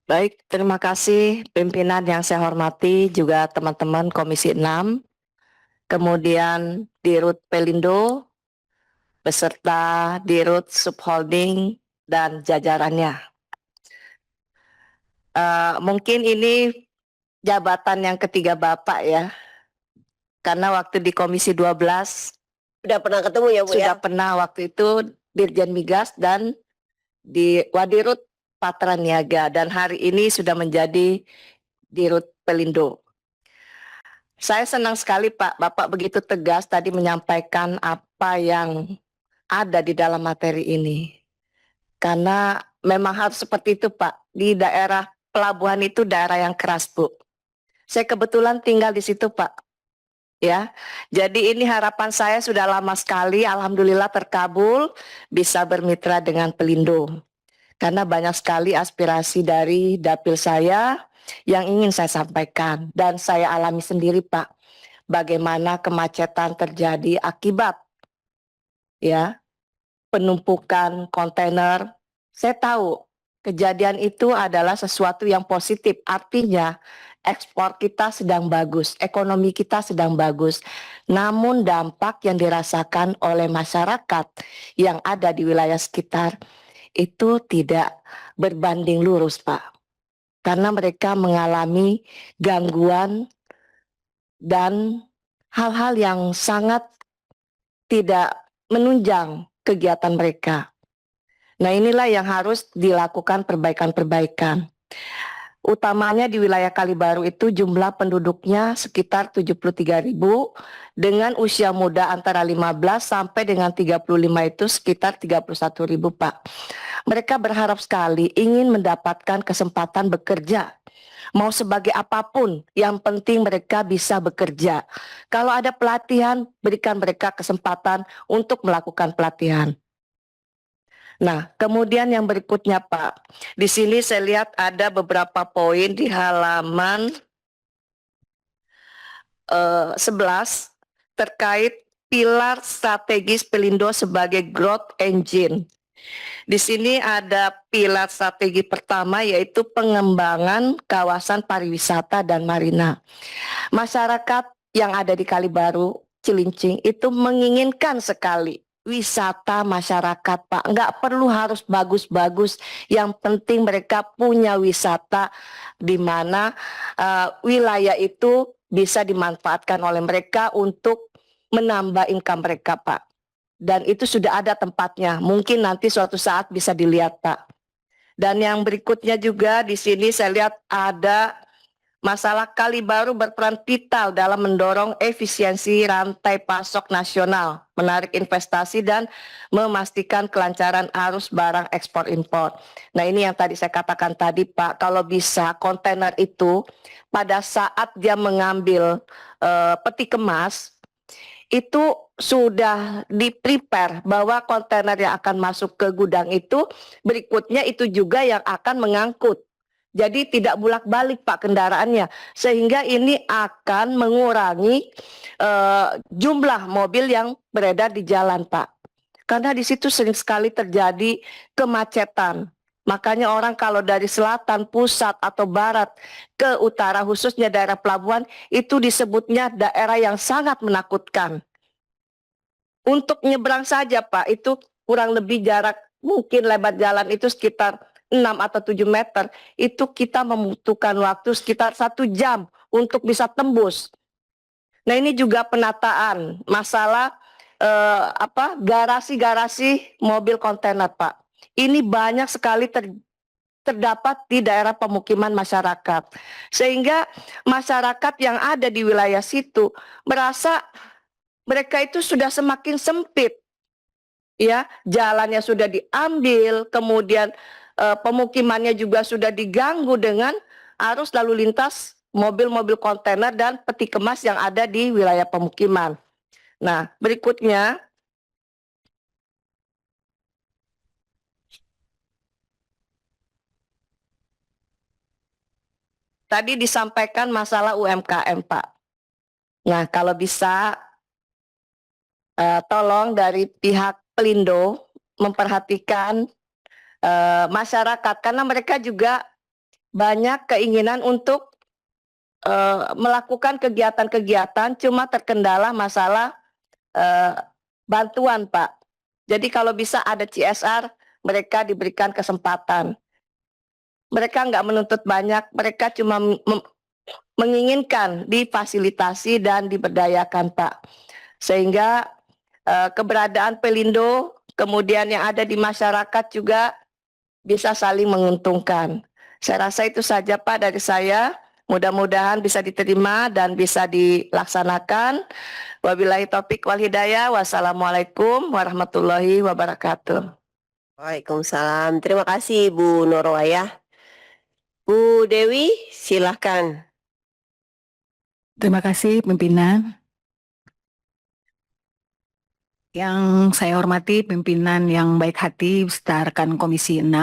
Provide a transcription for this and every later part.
Baik, terima kasih pimpinan yang saya hormati, juga teman-teman Komisi 6, kemudian Dirut Pelindo, beserta Dirut Subholding dan jajarannya. Mungkin ini jabatan yang ketiga Bapak ya, karena waktu di Komisi 12 Sudah pernah ketemu ya Bu sudah ya? pernah waktu itu Dirjen Migas dan di Wadirut Patra Niaga, dan hari ini sudah menjadi Dirut Pelindo. Saya senang sekali Pak, Bapak begitu tegas tadi menyampaikan apa yang ada di dalam materi ini. Karena memang harus seperti itu Pak, di daerah pelabuhan itu daerah yang keras Bu. Saya kebetulan tinggal di situ Pak. Ya, jadi ini harapan saya sudah lama sekali, alhamdulillah terkabul bisa bermitra dengan Pelindo. Karena banyak sekali aspirasi dari dapil saya yang ingin saya sampaikan dan saya alami sendiri Pak. Bagaimana kemacetan terjadi akibat ya penumpukan kontainer. Saya tahu kejadian itu adalah sesuatu yang positif, artinya ekspor kita sedang bagus, ekonomi kita sedang bagus. Namun dampak yang dirasakan oleh masyarakat yang ada di wilayah sekitar itu tidak berbanding lurus, Pak. Karena mereka mengalami gangguan dan hal-hal yang sangat tidak menunjang kegiatan mereka. Nah, inilah yang harus dilakukan perbaikan-perbaikan. Utamanya di wilayah Kalibaru itu jumlah penduduknya sekitar 73.000 dengan usia muda antara 15 sampai dengan 35 itu sekitar 31.000 Pak. Mereka berharap sekali ingin mendapatkan kesempatan bekerja. Mau sebagai apapun, yang penting mereka bisa bekerja. Kalau ada pelatihan, berikan mereka kesempatan untuk melakukan pelatihan. Nah, kemudian yang berikutnya Pak, di sini saya lihat ada beberapa poin di halaman 11 terkait pilar strategis Pelindo sebagai growth engine. Di sini ada pilar strategi pertama yaitu pengembangan kawasan pariwisata dan marina. Masyarakat yang ada di Kalibaru, Cilincing itu menginginkan sekali wisata masyarakat Pak. Nggak perlu harus bagus-bagus, yang penting mereka punya wisata di mana wilayah itu bisa dimanfaatkan oleh mereka untuk menambah income mereka Pak. Dan itu sudah ada tempatnya, mungkin nanti suatu saat bisa dilihat Pak. Dan yang berikutnya juga di sini saya lihat ada masalah Kalibaru berperan vital dalam mendorong efisiensi rantai pasok nasional, menarik investasi dan memastikan kelancaran arus barang ekspor impor. Nah, ini yang tadi saya katakan tadi Pak, kalau bisa kontainer itu pada saat dia mengambil peti kemas itu sudah di-prepare bahwa kontainer yang akan masuk ke gudang itu berikutnya itu juga yang akan mengangkut. Jadi tidak bolak-balik Pak kendaraannya, sehingga ini akan mengurangi jumlah mobil yang beredar di jalan Pak. Karena di situ sering sekali terjadi kemacetan. Makanya orang kalau dari selatan, pusat atau barat ke utara khususnya daerah pelabuhan itu disebutnya daerah yang sangat menakutkan. Untuk nyebrang saja Pak, itu kurang lebih jarak mungkin lebar jalan itu sekitar 6 atau 7 meter. Itu kita membutuhkan waktu sekitar 1 jam untuk bisa tembus. Nah, ini juga penataan masalah garasi-garasi mobil kontainer Pak. Ini banyak sekali terdapat di daerah pemukiman masyarakat. Sehingga masyarakat yang ada di wilayah situ merasa mereka itu sudah semakin sempit, ya, jalannya sudah diambil, kemudian pemukimannya juga sudah diganggu dengan arus lalu lintas mobil-mobil kontainer dan peti kemas yang ada di wilayah pemukiman. Nah, berikutnya tadi disampaikan masalah UMKM Pak. Nah, kalau bisa tolong dari pihak Pelindo memperhatikan masyarakat karena mereka juga banyak keinginan untuk melakukan kegiatan-kegiatan, cuma terkendala masalah bantuan, Pak. Jadi kalau bisa ada CSR, mereka diberikan kesempatan. Mereka nggak menuntut banyak, mereka cuma menginginkan difasilitasi dan diberdayakan, Pak. Sehingga keberadaan Pelindo, kemudian yang ada di masyarakat juga bisa saling menguntungkan. Saya rasa itu saja, Pak, dari saya. Mudah-mudahan bisa diterima dan bisa dilaksanakan. Wabillahi taufik wal hidayah. Wassalamualaikum warahmatullahi wabarakatuh. Waalaikumsalam. Terima kasih Bu Nurwayah. Bu Dewi, silahkan. Terima kasih pimpinan. Yang saya hormati pimpinan yang baik hati beserta rekan Komisi 6.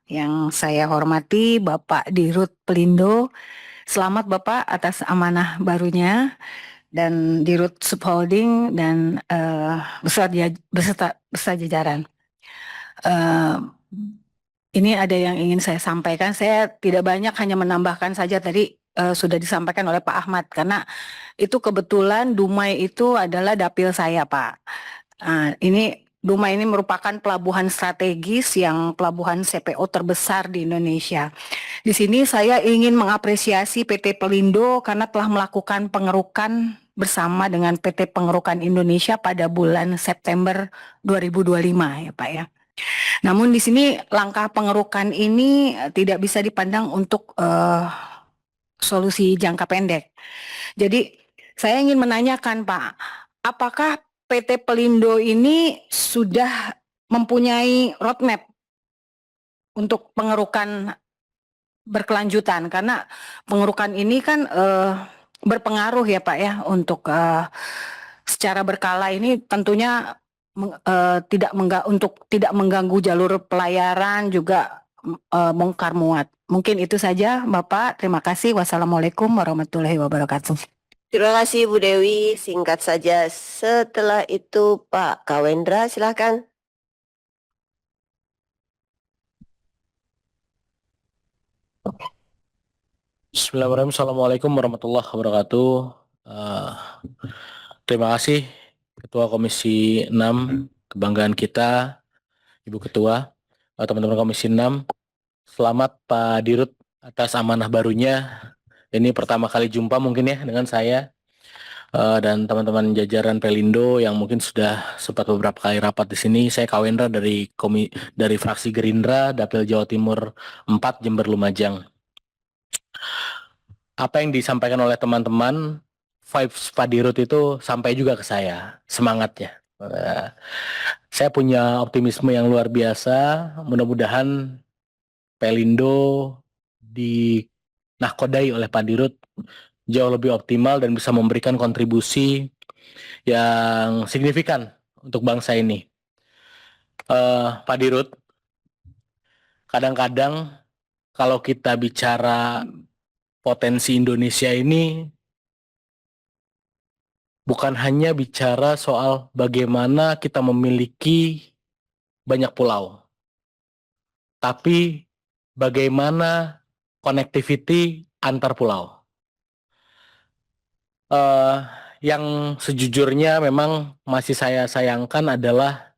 Yang saya hormati Bapak Dirut Pelindo. Selamat Bapak atas amanah barunya dan Dirut Subholding dan beserta jajaran. Ini ada yang ingin saya sampaikan. Saya tidak banyak, hanya menambahkan saja tadi sudah disampaikan oleh Pak Ahmad, karena itu kebetulan Dumai itu adalah dapil saya, Pak. Dumai ini merupakan pelabuhan strategis, yang pelabuhan CPO terbesar di Indonesia. Di sini saya ingin mengapresiasi PT Pelindo karena telah melakukan pengerukan bersama dengan PT Pengerukan Indonesia pada bulan September 2025, ya Pak ya. Namun di sini langkah pengerukan ini tidak bisa dipandang untuk solusi jangka pendek. Jadi saya ingin menanyakan Pak, apakah PT Pelindo ini sudah mempunyai roadmap untuk pengerukan berkelanjutan? Karena pengerukan ini kan berpengaruh ya Pak ya, untuk secara berkala ini tentunya tidak mengganggu jalur pelayaran, juga bongkar muat. Mungkin itu saja Bapak. Terima kasih. Wassalamualaikum warahmatullahi wabarakatuh. Terima kasih Bu Dewi. Singkat saja. Setelah itu Pak Kawendra, silahkan. Bismillahirrahmanirrahim. Assalamualaikum warahmatullahi wabarakatuh. Terima kasih Ketua Komisi 6, kebanggaan kita, Ibu Ketua, teman-teman Komisi 6. Selamat Pak Dirut atas amanah barunya. Ini pertama kali jumpa mungkin ya dengan saya dan teman-teman jajaran Pelindo yang mungkin sudah sempat beberapa kali rapat di sini. Saya Kawendra dari fraksi Gerindra, Dapil Jawa Timur 4, Jember Lumajang. Apa yang disampaikan oleh teman-teman, vibes Pak Dirut itu sampai juga ke saya, semangatnya. Saya punya optimisme yang luar biasa. Mudah-mudahan Pelindo dinahkodai oleh Pak Dirut jauh lebih optimal dan bisa memberikan kontribusi yang signifikan untuk bangsa ini. Pak Dirut, kadang-kadang kalau kita bicara potensi Indonesia ini bukan hanya bicara soal bagaimana kita memiliki banyak pulau, tapi bagaimana connectivity antar pulau. Yang sejujurnya memang masih saya sayangkan adalah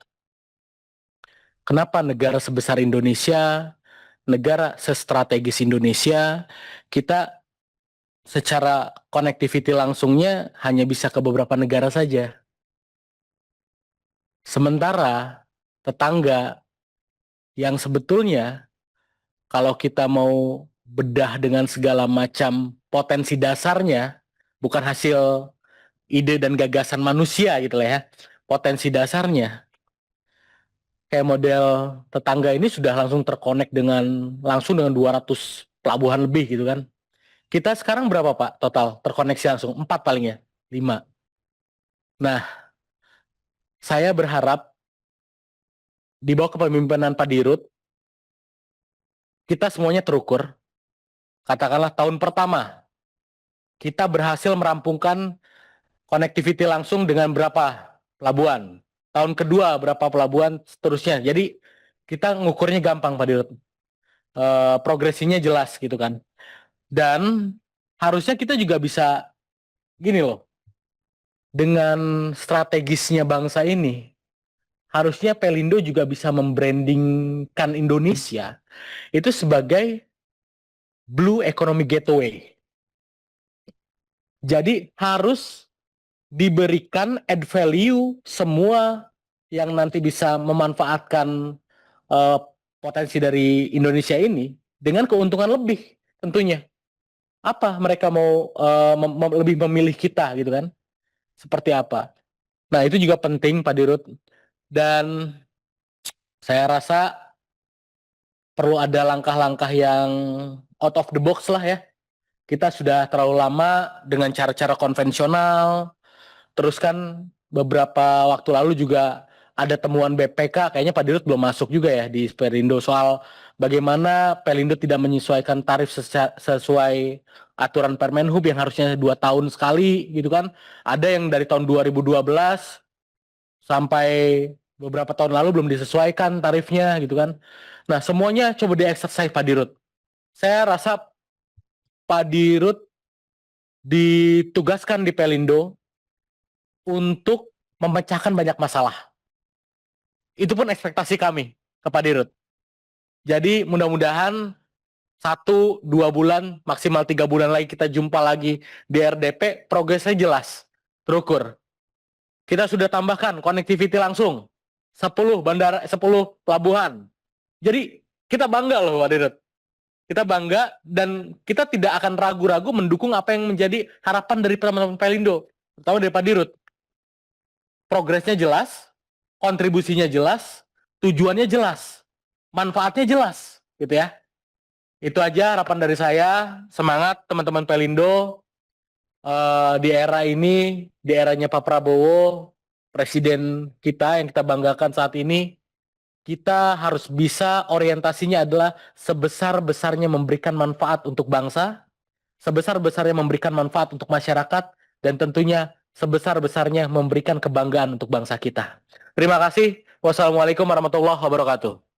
kenapa negara sebesar Indonesia, negara sestrategis Indonesia, kita secara connectivity langsungnya hanya bisa ke beberapa negara saja. Sementara tetangga yang sebetulnya kalau kita mau bedah dengan segala macam potensi dasarnya, bukan hasil ide dan gagasan manusia gitu lah ya, potensi dasarnya. Kayak model tetangga ini sudah langsung terkonek langsung dengan 200 pelabuhan lebih gitu kan. Kita sekarang berapa Pak total terkoneksi langsung? 4 paling ya? 5. Nah, saya berharap di bawah kepemimpinan Pak Dirut, kita semuanya terukur. Katakanlah tahun pertama, kita berhasil merampungkan connectivity langsung dengan berapa pelabuhan. Tahun kedua berapa pelabuhan, seterusnya. Jadi kita ngukurnya gampang Pak Dirut. progresinya jelas gitu kan. Dan harusnya kita juga bisa gini loh, dengan strategisnya bangsa ini, harusnya Pelindo juga bisa membrandingkan Indonesia itu sebagai Blue Economic Gateway. Jadi harus diberikan add value semua yang nanti bisa memanfaatkan eh, potensi dari Indonesia ini dengan keuntungan lebih tentunya. Apa mereka mau lebih memilih kita gitu kan? Seperti apa? Nah, itu juga penting Pak Dirut. Dan saya rasa perlu ada langkah-langkah yang out of the box lah ya. Kita sudah terlalu lama dengan cara-cara konvensional. Terus kan beberapa waktu lalu juga ada temuan BPK, kayaknya Pak Dirut belum masuk juga ya di Pelindo soal bagaimana Pelindo tidak menyesuaikan tarif sesuai aturan Permenhub yang harusnya 2 tahun sekali gitu kan. Ada yang dari tahun 2012 sampai beberapa tahun lalu belum disesuaikan tarifnya gitu kan. Nah, semuanya coba di-exercise Pak Dirut. Saya rasa Pak Dirut ditugaskan di Pelindo untuk memecahkan banyak masalah. Itu pun ekspektasi kami ke Pak Dirut. Jadi mudah-mudahan 1-2 bulan, maksimal 3 bulan lagi kita jumpa lagi di RDP, progresnya jelas, terukur. Kita sudah tambahkan connectivity langsung, 10 bandara, 10 pelabuhan. Jadi kita bangga loh Pak Dirut. Kita bangga dan kita tidak akan ragu-ragu mendukung apa yang menjadi harapan dari teman-teman Pelindo, terutama dari Pak Dirut. Progresnya jelas, kontribusinya jelas, tujuannya jelas, manfaatnya jelas, gitu ya. Itu aja harapan dari saya. Semangat teman-teman Pelindo. Di era ini, di eranya Pak Prabowo, presiden kita yang kita banggakan saat ini, kita harus bisa orientasinya adalah sebesar-besarnya memberikan manfaat untuk bangsa, sebesar-besarnya memberikan manfaat untuk masyarakat, dan tentunya sebesar-besarnya memberikan kebanggaan untuk bangsa kita. Terima kasih. Wassalamualaikum warahmatullahi wabarakatuh.